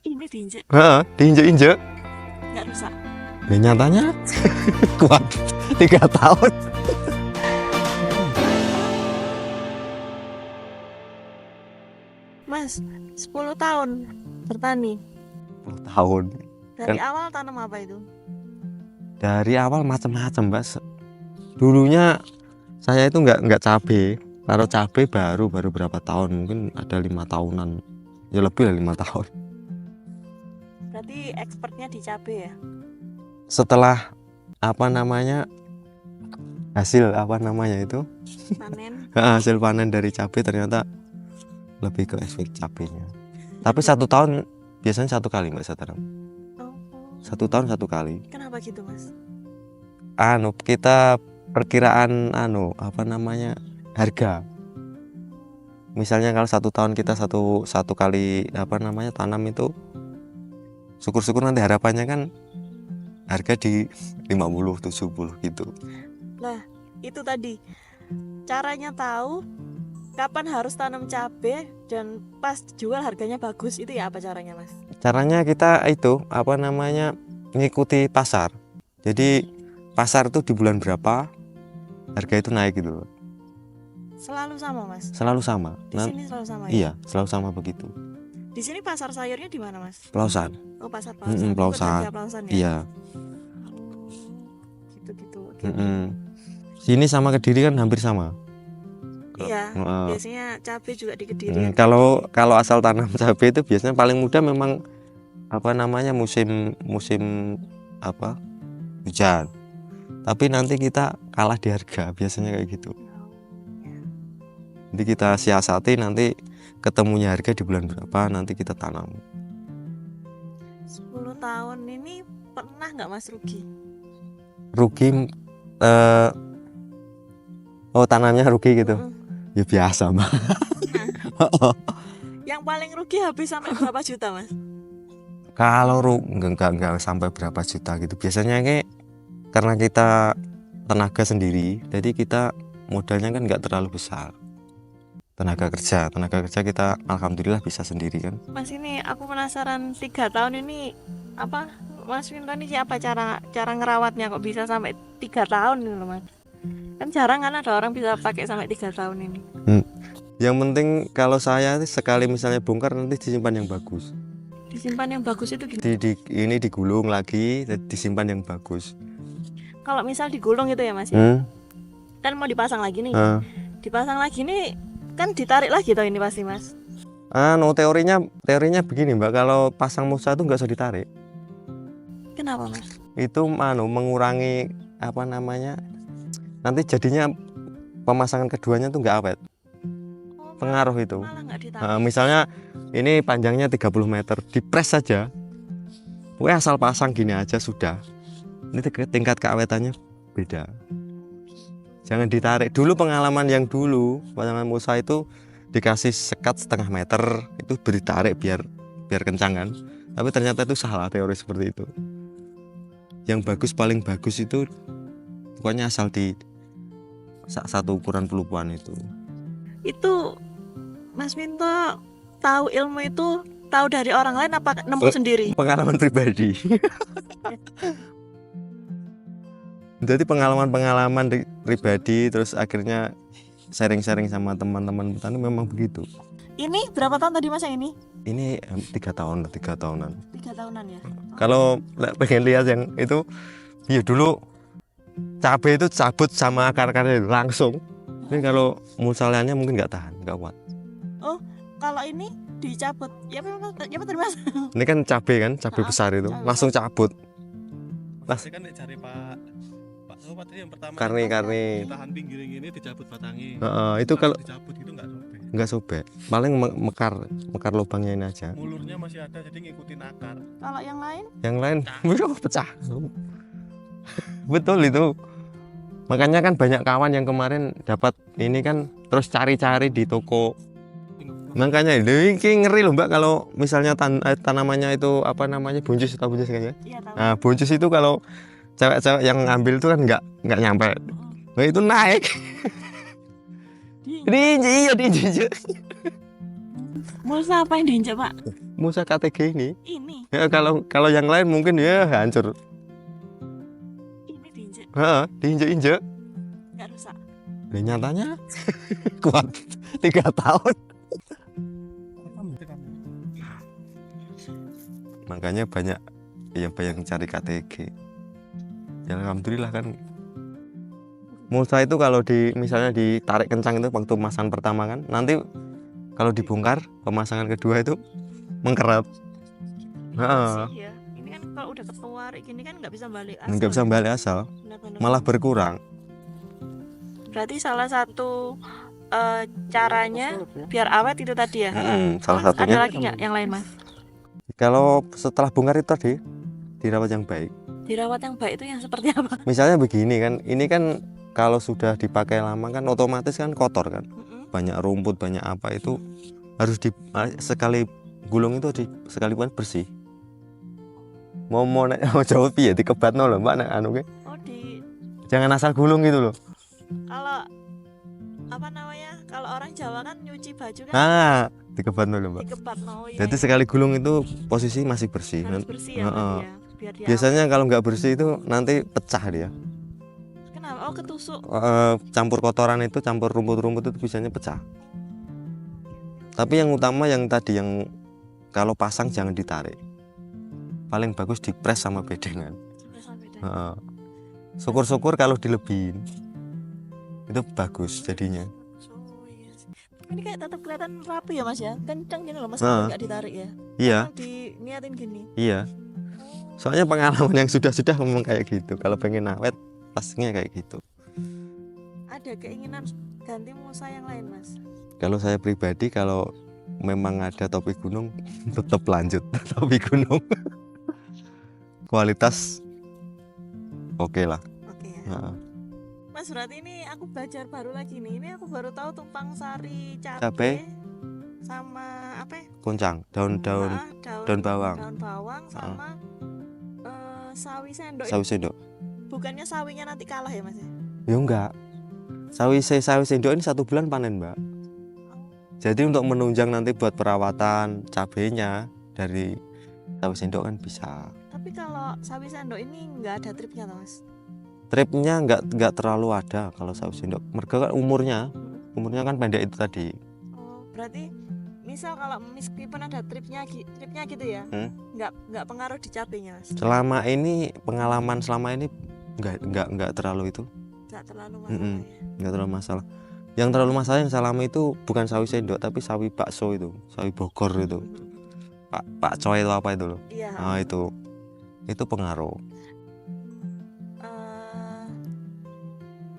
Ini diinjek, Heeh, diinjek-injek. nggak rusak. Ya nyatanya kuat 3 tahun. Mas, 10 tahun bertani. 10 tahun. Dari Kan awal tanam apa itu? dari awal macam-macam, Mbak. Dulunya saya itu nggak cabe. Kalau cabe baru berapa tahun, mungkin ada 5 tahunan. Ya lebih lah 5 tahun. Berarti expertnya di cabe ya? Setelah apa namanya hasil apa namanya itu Panen. hasil panen dari cabe ternyata lebih ke efek cabenya. Tapi 1 tahun biasanya 1 kali Mbak saya tanam. Oh, 1 tahun 1 kali. kenapa gitu Mas? Kita perkiraan apa namanya harga. Misalnya kalau 1 tahun kita satu kali apa namanya tanam itu, syukur-syukur nanti harapannya kan harga di 50-70 gitu. Lah, itu tadi caranya tahu kapan harus tanam cabe dan pas jual harganya bagus, itu ya apa caranya Mas? Caranya kita itu apa namanya mengikuti pasar. Jadi pasar itu di bulan berapa harga itu naik gitu loh. Selalu sama Mas? Selalu sama. Di sini selalu sama ya? Iya, selalu sama begitu. Di sini pasar sayurnya di mana Mas? Pelausan. Oh, pasar Pelausan. Pelausan. Ikut harga Pelausan ya? Iya. Gitu-gitu. Oke. Sini sama Kediri kan hampir sama. Iya, Heeh. biasanya cabai juga di Kediri. Kalau asal tanam cabai itu biasanya paling mudah memang apa namanya musim apa hujan. Tapi nanti kita kalah di harga biasanya kayak gitu. Jadi kita siasati nanti ketemunya harga di bulan berapa nanti kita tanam. 10 tahun ini pernah nggak Mas rugi? Rugi tanamnya rugi gitu. Ya biasa, Mbak. Yang paling rugi habis sampai berapa juta Mas? Kalau enggak sampai berapa juta gitu. Biasanya kayak karena kita tenaga sendiri, jadi kita modalnya kan nggak terlalu besar. Tenaga kerja kita alhamdulillah bisa sendiri kan. Mas, ini aku penasaran, 3 tahun ini apa Mas Winto ini siapa cara ngerawatnya kok bisa sampai 3 tahun gitu loh Mas? Kan jarang kan ada orang bisa pakai sampai 3 tahun ini. Yang penting kalau saya sekali misalnya bongkar nanti disimpan yang bagus. Disimpan yang bagus itu gimana? Ini digulung lagi, disimpan yang bagus. Kalau misal digulung gitu ya Mas ya? Kan mau dipasang lagi nih. Dipasang lagi nih kan ditarik lagi toh ini pasti Mas. Teorinya begini Mbak, kalau pasang musa itu nggak usah ditarik. Kenapa Mas? Itu mengurangi apa namanya, nanti jadinya pemasangan keduanya tuh nggak awet. Pengaruh itu. Malah nggak ditarik. Misalnya ini panjangnya 30 meter, dipres saja. Pokoknya asal pasang gini aja sudah. Ini tingkat keawetannya beda. Jangan ditarik. Dulu pengalaman Musa itu dikasih sekat 1/2 meter, itu ditarik biar kencang kan. Tapi ternyata itu salah teori seperti itu. Yang paling bagus itu pokoknya asal di satu ukuran pelupuan itu. Itu Mas Winto tahu ilmu itu tahu dari orang lain apa nemu sendiri? Pengalaman pribadi. Jadi pengalaman pribadi terus akhirnya sharing sama teman-teman petani memang begitu. Ini berapa tahun tadi Mas yang ini? Ini 3 tahunan. 3 tahunan ya. Kalau pengen lihat yang itu, ya dulu cabai itu cabut sama akar-akarnya langsung. Ini kalau musalanya mungkin nggak tahan, nggak kuat. Oh, kalau ini dicabut. Ya apa tadi Mas? Ini kan cabai besar itu, cabai. langsung cabut. Pasti kan cari Pak tadi yang pertama Karni. tahan pinggir ini dicabut batangnya. Itu kalau dicabut itu nggak sobek, paling mekar lubangnya ini aja. Mulurnya masih ada jadi ngikutin akar. Kalau yang lain? Yang lain pecah. Betul itu. Makanya kan banyak kawan yang kemarin dapat ini kan terus cari-cari di toko. Makanya ini ngeri loh Mbak, kalau misalnya tanamannya itu apa namanya buncis atau buncis kayaknya. Iya, tahu. Nah buncis itu kalau cewek-cewek yang ngambil itu kan nggak nyampe. Nah itu naik. Diinjek. Mulsa apa yang diinjak Pak? Mulsa KTG ini. Ini Ya kalau yang lain mungkin ya hancur. diinjak Heeh, diinjek-injek. nggak rusak. Nah, nyatanya kuat 3 tahun. Makanya banyak yang cari KTG. Ya alhamdulillah kan. Mulsa itu kalau misalnya ditarik kencang itu waktu pemasangan pertama kan, nanti kalau dibongkar pemasangan kedua itu mengkerap. Heeh. Iya. Ini kan kalau udah ketuarik gini kan nggak bisa balik asal. Nggak bisa balik asal, Benar-benar. malah berkurang. Berarti salah satu caranya biar awet itu tadi ya. Salah Terus satunya ada lagi nggak yang lain Mas? kalau setelah bongkar itu tadi dirawat yang baik. Dirawat yang baik itu yang seperti apa? Misalnya begini kan, ini kan kalau sudah dipakai lama kan otomatis kan kotor kan, banyak rumput, banyak apa itu harus sekali gulung itu sekali bersih. Mau jauh piye dikebatno lho Mbak nek anu ke. Oh Jangan asal gulung gitu loh. kalau apa namanya? Kalau orang Jawa kan nyuci baju kan Dikebatno lho Mbak. dikebat no ya. Jadi sekali gulung itu posisi masih bersih. harus bersih ya, Heeh. berarti ya. Biar dia Biasanya kalau nggak bersih itu nanti pecah dia. kenapa? Oh ketusuk. Campur kotoran itu, campur rumput-rumput itu bisanya pecah. Tapi yang utama yang tadi yang kalau pasang jangan ditarik. Paling bagus dipres sama bedengan. Heeh. Syukur-syukur kalau dilebihin itu bagus jadinya. Oh, iya sih. Ini kayak tetap kelihatan rapi ya Mas ya. Kenceng gini loh Mas, Heeh. nggak ditarik ya. Iya, Kan diniatin gini. iya. Soalnya pengalaman yang sudah memang kayak gitu. Kalau pengen awet, pastinya kayak gitu. Ada keinginan ganti mulsa yang lain Mas? Kalau saya pribadi, kalau memang ada topi gunung, tetap lanjut topi gunung. Kualitas oke lah. Oke ya. Heeh. Mas berarti ini aku belajar baru lagi nih. Ini aku baru tahu tumpang sari Cabai. cabai sama apa ya? Kuncang, daun-daun daun bawang. Daun bawang sama sawi sendok. Sawi sendok. Bukannya sawinya nanti kalah ya Mas ya? Ya enggak. Sawi sendok ini 1 bulan panen Mbak. Jadi untuk menunjang nanti buat perawatan cabenya dari sawi sendok kan bisa. Tapi kalau sawi sendok ini nggak ada tripnya toh Mas? Tripnya nggak terlalu ada kalau sawi sendok. Mereka kan umurnya kan pendek itu tadi. Oh, berarti misal kalau meskipun ada tripnya gitu ya, nggak pengaruh di cabenya Mas? Selama ini pengalaman nggak terlalu itu. Nggak terlalu masalah ya? Nggak terlalu masalah. Yang terlalu masalah yang selama itu bukan sawi sendok tapi sawi bakso itu, sawi Bogor itu. Pak Coy itu apa itu loh? Iya. Nah, itu pengaruh.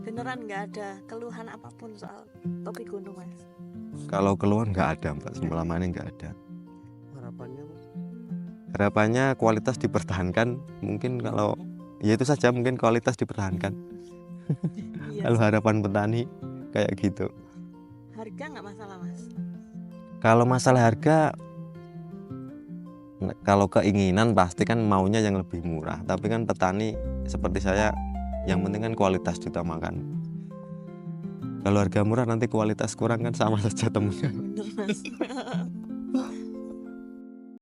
Beneran nggak ada keluhan apapun soal topi gunung Mas? Kalau keluhan nggak ada Mbak, selama ini nggak ada. Harapannya Mas? Harapannya kualitas dipertahankan, mungkin kalau ya itu saja, mungkin kualitas dipertahankan. Iya. Kalau harapan petani kayak gitu. Harga nggak masalah Mas? Kalau masalah harga, kalau keinginan pasti kan maunya yang lebih murah. Tapi kan petani seperti saya, yang penting kan kualitas diutamakan. Kalau harga murah nanti kualitas kurang kan sama saja temennya. Bener Mas.